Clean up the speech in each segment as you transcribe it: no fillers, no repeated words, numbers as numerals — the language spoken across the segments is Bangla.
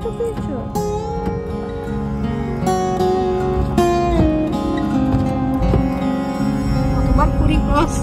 কষ্ট পেয়েছো? কতবার কুড়ি cross?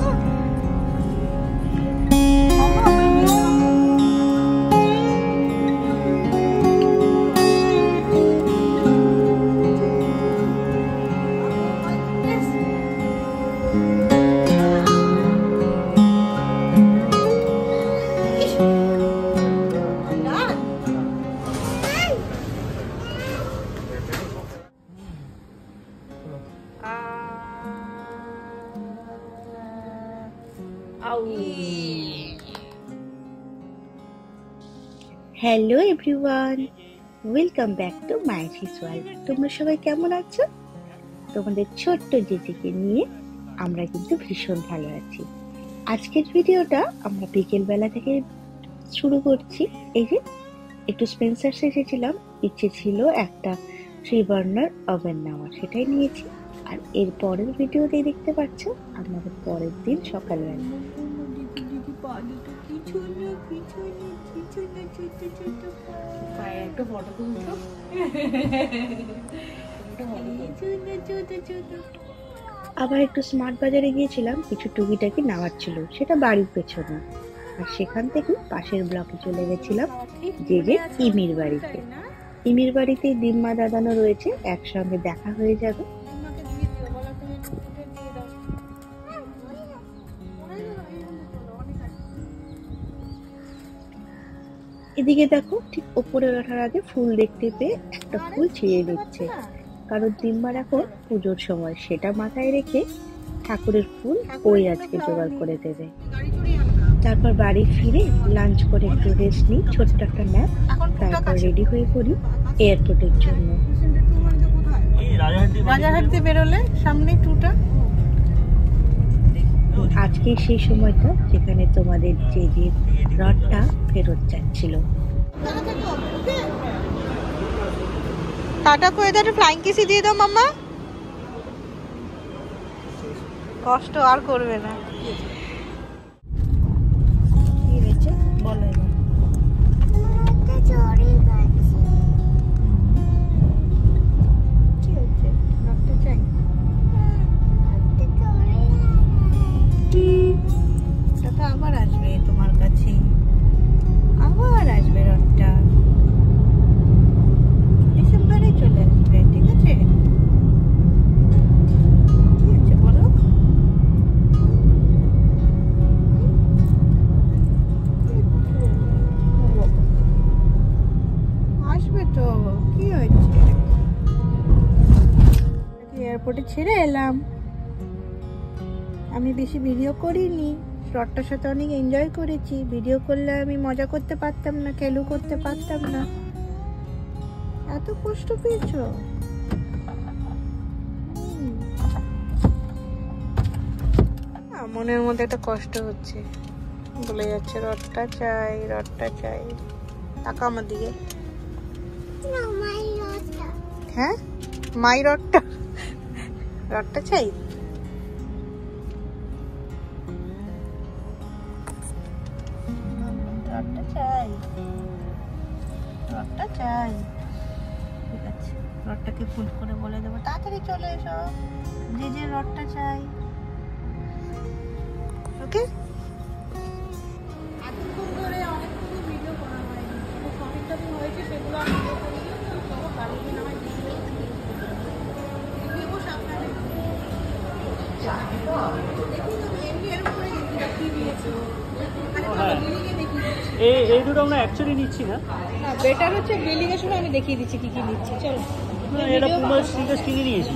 Hello everyone, welcome back to Maishi's world. তোমরা সবাই কেমন আছো? তোমাদের ছোট্ট জেজেকে নিয়ে আমরা কিন্তু ভীষণ ভালো আছি। আজকের ভিডিওটা আমরা বিকেলবেলা থেকে শুরু করছি। এই যে একটু স্পেন্সার্স এসেছিলাম, ইচ্ছে ছিল একটা 3 বার্নার ওভেন নেওয়া, সেটাই নিয়েছি। আর এর পরের ভিডিওতেই দেখতে পাচ্ছ আমাদের পরের দিন সকালবেলা। আবার একটু স্মার্ট বাজারে গিয়েছিলাম, কিছু টুকিটাকি নেওয়ার ছিল, সেটা বাড়ির পেছনে। আর সেখান থেকে পাশের ব্লকে চলে গেছিলাম যে ইমির বাড়িতে। ইমির বাড়িতে দিম্মা দাদানো রয়েছে, একসঙ্গে দেখা হয়ে যাবে। এদিকে দেখো, ঠিক ওপরে ওঠার আগে ফুল দেখতে পেয়ে একটা ফুল ছিঁড়ে দিচ্ছে, কারণ দিম্মার এখন পুজোর সময়, সেটা মাথায় রেখে ঠাকুরের ফুল ওই আজকে জোগাড় করে দেবে। তারপর বাড়ি ফিরে লাঞ্চ করে একটু রেস্ট নিই, ছোট্ট একটা ন্যাপ, তারপর রেডি হয়ে পড়ি এয়ারপোর্টের জন্য। রাজারহাটতে বেরোলে সামনে টুটা। আজকে সেই সময়টা যেখানে তোমাদের যে রথটা ফেরত যাচ্ছিল। টাটা করে দাও, ফ্লাইং কিসি দিয়ে দাও মাম্মা, কষ্ট আর করবে না। কি হয়েছে বলো? আবার আসবে তোমার কাছে, আবার আসবে রথটা, ডিসেম্বরে চলে আসবে, ঠিক আছে? কি হচ্ছে বলো? আসবে তো, কি হয়েছে? এয়ারপোর্টে ছেড়ে এলাম, আমি বেশি ভিডিও করিনি, রথটার সাথে অনেক এনজয় করেছি। ভিডিও করলে আমি মজা করতে পারতাম না, খেলু করতে পারতাম না। এত কষ্ট পেয়েছো? মনের মধ্যে একটা কষ্ট হচ্ছে, বলে যাচ্ছে রথটা চাই, রথটা চাই। টাকা আমার দিকে। হ্যাঁ, মাই রথটা, রথটা চাই। রথটা চাই, রথটা চাই। ঠিক আছে, রথটাকে ফুল করে বলে দেবো তাড়াতাড়ি চলে এসো, যে রথটা চাই। ওকে। এতক্ষণ ধরে অনেকগুলো ভিডিও করা হয়নি, শপিং টপিং হয়েছে, সেগুলো আমি ভিডিও করি। চলো কালকে দিন আমার দেখবো সামনে। দেখি তো এমনি এর উপরে কি দিয়েছো। এই দুটো আমরা অ্যাকচুয়ালি নিচ্ছি না, বেটার হচ্ছে বিলিং এর সময় আমি দেখিয়ে দিচ্ছি কি কি নিচ্ছি। চলো, এটা পুমা স্নিকার্স কিনে নিয়েছি,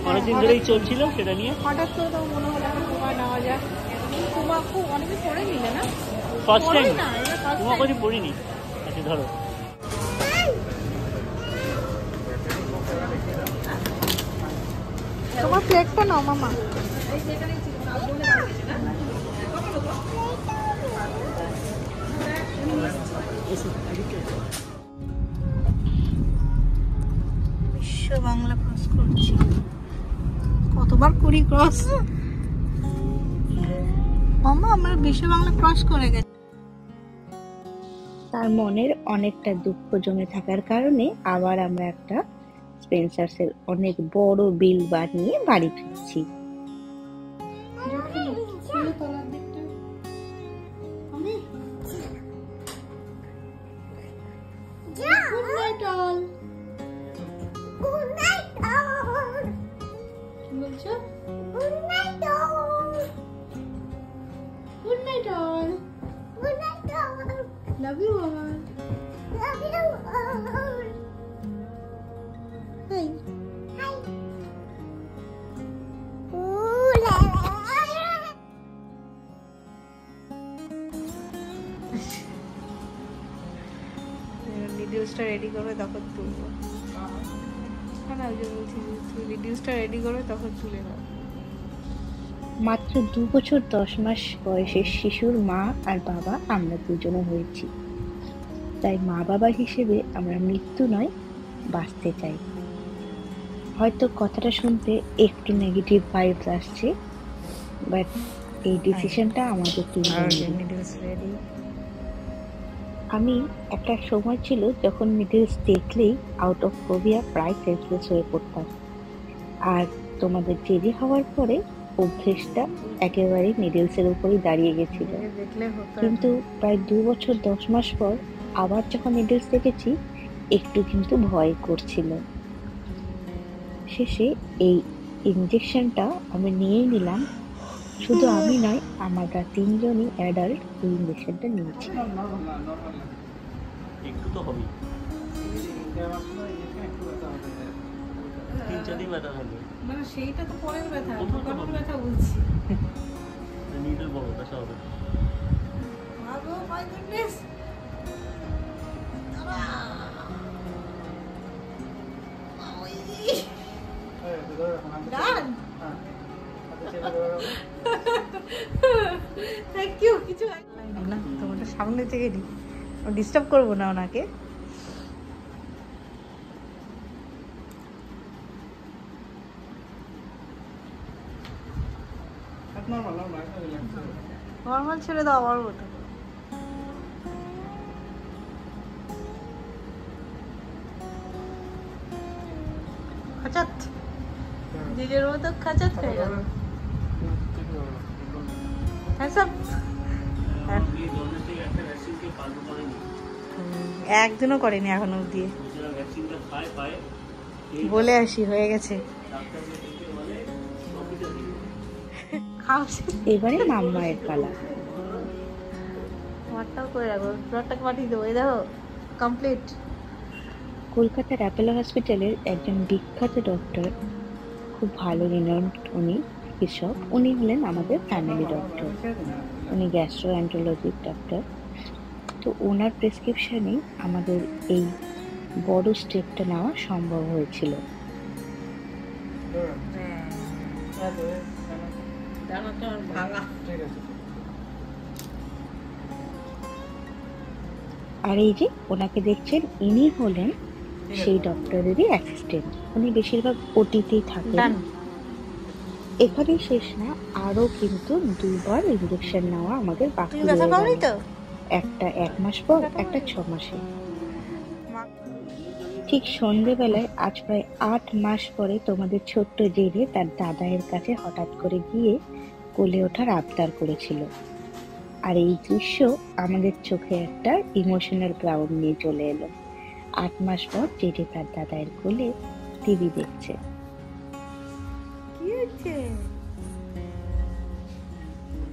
অনেকদিন ধরেই চলছিল, সেটা নিয়ে হঠাৎ করে তো মনে হলো এখন পুমা নেওয়া যাক। পুমা খুব অনেকে পরে নিলে না, ফার্স্ট টাইম পুমা কদি পরিনি। আচ্ছা ধরো, তোমার প্লেটটা নাও মামা। বিশ্ব বাংলা ক্রস করছি, কতবার করি ক্রস মামা, আমরা বিশ্ব বাংলা ক্রস করে গেছি। তার মনের অনেকটা দুঃখ জমে থাকার কারণে আবার আমরা একটা স্পেন্সার্সের অনেক বড় বিল বানিয়ে বাড়ি ফিরছি। Love you all. Love you all. Hi. Hi. Ooh la la. ভিডিওসটা রেডি করবে তখন তুলবো। হ্যাঁ ওই যে বলছি তুই ভিডিওসটা রেডি করবে তখন তুলে নাও। মাত্র 2 বছর 10 মাস বয়সের শিশুর মা আর বাবা আমরা দুজনে হয়েছি। তাই মা বাবা হিসেবে আমরা মৃত্যু নয়, বাঁচতে চাই। হয়তো কথাটা শুনতে একটু নেগেটিভ ভাইবস আসছে, বাট এই ডিসিশনটা আমাদের রেডি। আমি একটা সময় ছিল যখন নিডলস দেখলেই আউট অফ ফোবিয়া প্রায় সেন্সলেস হয়ে পড়তাম, আর তোমাদের জেদি হওয়ার পরে অভ্যেসটা একেবারে নিডলসের উপরই দাঁড়িয়ে গেছিল। কিন্তু প্রায় 2 বছর 10 মাস পর আবার যখন নিডলস দেখেছি একটু কিন্তু ভয় করছিল। শেষে এই ইঞ্জেকশনটা আমি নিয়ে নিলাম। শুধু আমি নয়, আমরা 3 জনই অ্যাডাল্ট এই ইঞ্জেকশনটা নিয়েছি। একটু তো হবে, 3-4 দিন ব্যথা থাকবে। মানে সেইটা তো পরের ব্যথা, ঢোকানোর ব্যথা বলছি। নিডল বড় ব্যথা হবে। মাগো my goodness. Done. Thank you. কিছু না, তোমাদের সামনে থেকে নি, ডিস্টার্ব করবো না ওনাকে। নর্মাল ছেড়ে দাও আমার মতো। খাচাত নিজের মতো খাচাত হয়ে গেল। একদিনও করেনি এখনো অব্দি। বলে আসি হয়ে গেছে। এবারে মাম্মায়ের পালা। আমারটাও করে রাখবো, ব্লডটাকে পাঠিয়ে দেবো। এই দেখো কমপ্লিট। কলকাতার অ্যাপোলো হসপিটালের একজন বিখ্যাত ডক্টর, খুব ভালো রিনাউন্ড উনি চিকিৎসক। উনি হলেন আমাদের ফ্যামিলি ডক্টর, উনি গ্যাস্ট্রোএন্টারোলজির ডক্টর। তো ওনার প্রেসক্রিপশনে আমাদের এই বড় স্টেপটা নেওয়া সম্ভব হয়েছিল। আর এই যে ওনাকে দেখছেন, ইনি হলেন সেই ডক্টরেরই অ্যাসিস্ট্যান্ট। উনি বেশিরভাগ ওটিতেই থাকেন। এখানেই শেষ না, আরো কিন্তু 2 বার ইনজেকশন নেওয়া আমাদের বাকি রয়ে গেল। একটা 1 মাস পর, একটা 6 মাসে। ঠিক সন্ধেবেলায় আজ প্রায় 8 মাস পরে তোমাদের ছোট্ট জেনে তার দাদায়ের কাছে হঠাৎ করে গিয়ে কোলে ওঠার আবদার করেছিল। আর এই দৃশ্য আমাদের চোখে একটা ইমোশনাল ক্রাউড নিয়ে চলে এলো। 8 মাস পর জেঠে তার দাদায়ের কোলে টিভি দেখছে।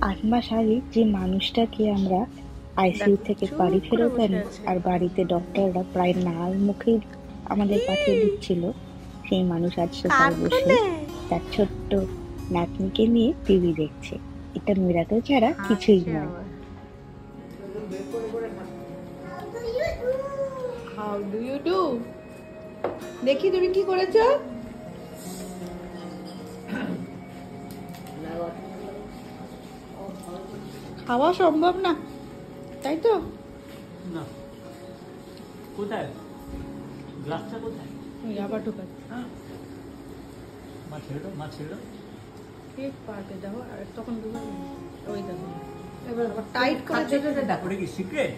8 মাস আগে যে মানুষটাকে আমরা আইসিইউ থেকে বাড়ি ফেরত আনি আর বাড়িতে ডক্টররা প্রায় নাল মুখেই আমাদের পাঠিয়ে দিচ্ছিল, সেই মানুষ আজ সোফায় বসে তার ছোট্ট নাতনিকে নিয়ে টিভি দেখছে। এটা মিরাকেল ছাড়া কিছুই নয়। How do you do? দেখি তুমি কি করেছো। খাওয়া সম্ভব না, তাই তো? না, কোথায় গ্লাসটা কোথায়? ওই আবার ঢোকাচ্ছে। মা ছেড়ে দাও, মা ছেড়ে দাও। ঠিক পার্টে যাও, আর তখন ঢুকাবে। ওই দেখো এবার টাইট করে ওটা কি সিক্রেট?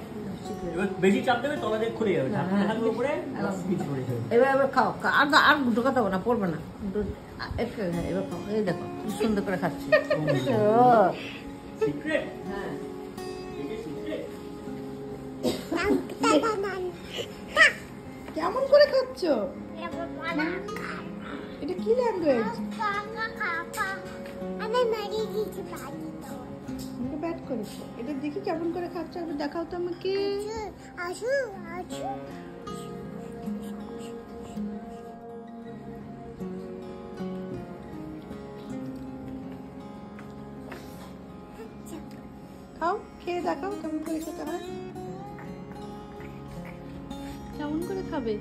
দিচ্ছি তো। এবার বেশি চাপ দেবে তলা দিয়ে খুলে যাবে, ঢাকনা থাকবে উপরে পিচ পড়ে যাবে। এবার খাও, আর দুটো দেবো না, পড়বে না। একটু এবার খাও, এই দেখো কি সুন্দর করে খাচ্ছি। সিক্রেট হ্যাঁ, কেমন করে খাচ্ছ? এটা কি ল্যাঙ্গুয়েজ? আমি মারি দিচ্ছি পানি তো এটা ব্যাট করেছো। এটা দেখি কেমন করে খাচ্ছ, একবার দেখাও তো আমাকে। আসু আসু খাও, খেয়ে দেখাও কেমন করে খেতে হয়। কেমন করে খাবে?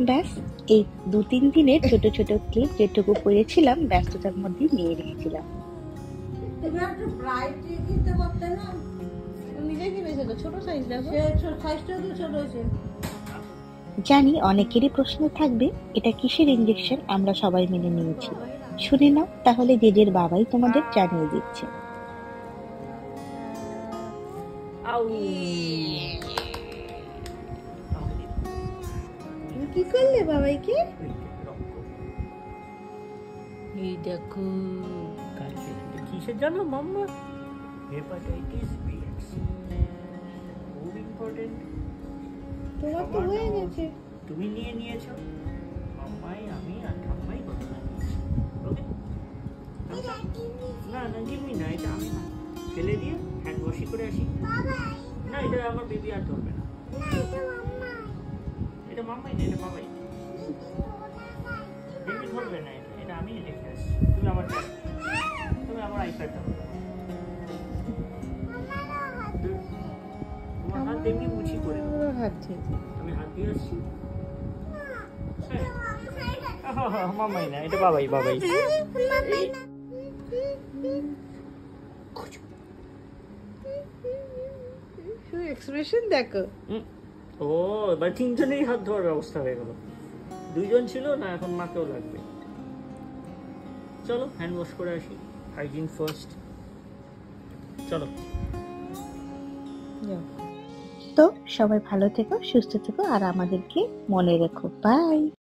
ব্যাস এই 2-3 দিনের ছোট ছোট ক্লিপ যেটুকু পেয়েছিলাম ব্যস্ততার মধ্যে নিয়ে রেখেছিলাম। তুমি একটু ব্রাইট কিনতে পারতে না? নিজে কিনেছো তো, ছোট সাইজ দেখো। সাইজটা তো ছোট হয়েছে। জানি অনেকেরই প্রশ্ন থাকবে এটা কিসের ইঞ্জেকশন, আমরা সবাই মেনে নিয়েছি। শুনে নাও তাহলে জেজের বাবাই তোমাদের জানিয়ে দিচ্ছে। তুমি কি করলে বাবাইকে? এই দেখো, কালকে এটা কিসের জানো মাম্মা? হেপাটাইটিস বি, খুব ইম্পর্টেন্ট। তোমার তো হয়ে গেছে। তুমি নিয়ে নিয়েছো, মাম্মাই আমি আর ঠাম্মাই কথা বলছি। ওকে না না জিম্মি না, এটা আমি না, ফেলে দিয়ে হ্যান্ড ওয়াশি করে আসি। না এটা আমার বেবি আর ধরবে না, এটা মাম্মাই না, এটা বাবাই। বেবি ধরবে না, এটা এটা আমি রেখে আসি। তুমি আমার আইপ্যাড দাও। তোমার হাত এমনি মুছি করে দেবো। পুরো হাত ছেড়ে। আমি হাত দিয়ে আসছি। মামাই না, এটা বাবাই বাবাই। শুধু এক্সপ্রেশন দেখো। ও এবার তিনজনেই হাত ধোয়ার ব্যবস্থা হয়ে গেল। 2 জন ছিল না, এখন মাকেও লাগবে। চলো হ্যান্ড ওয়াশ করে আসি, হাইজিন ফার্স্ট। চলো। তো সবাই ভালো থেকো, সুস্থ থেকো আর আমাদেরকে মনে রেখো। বাই।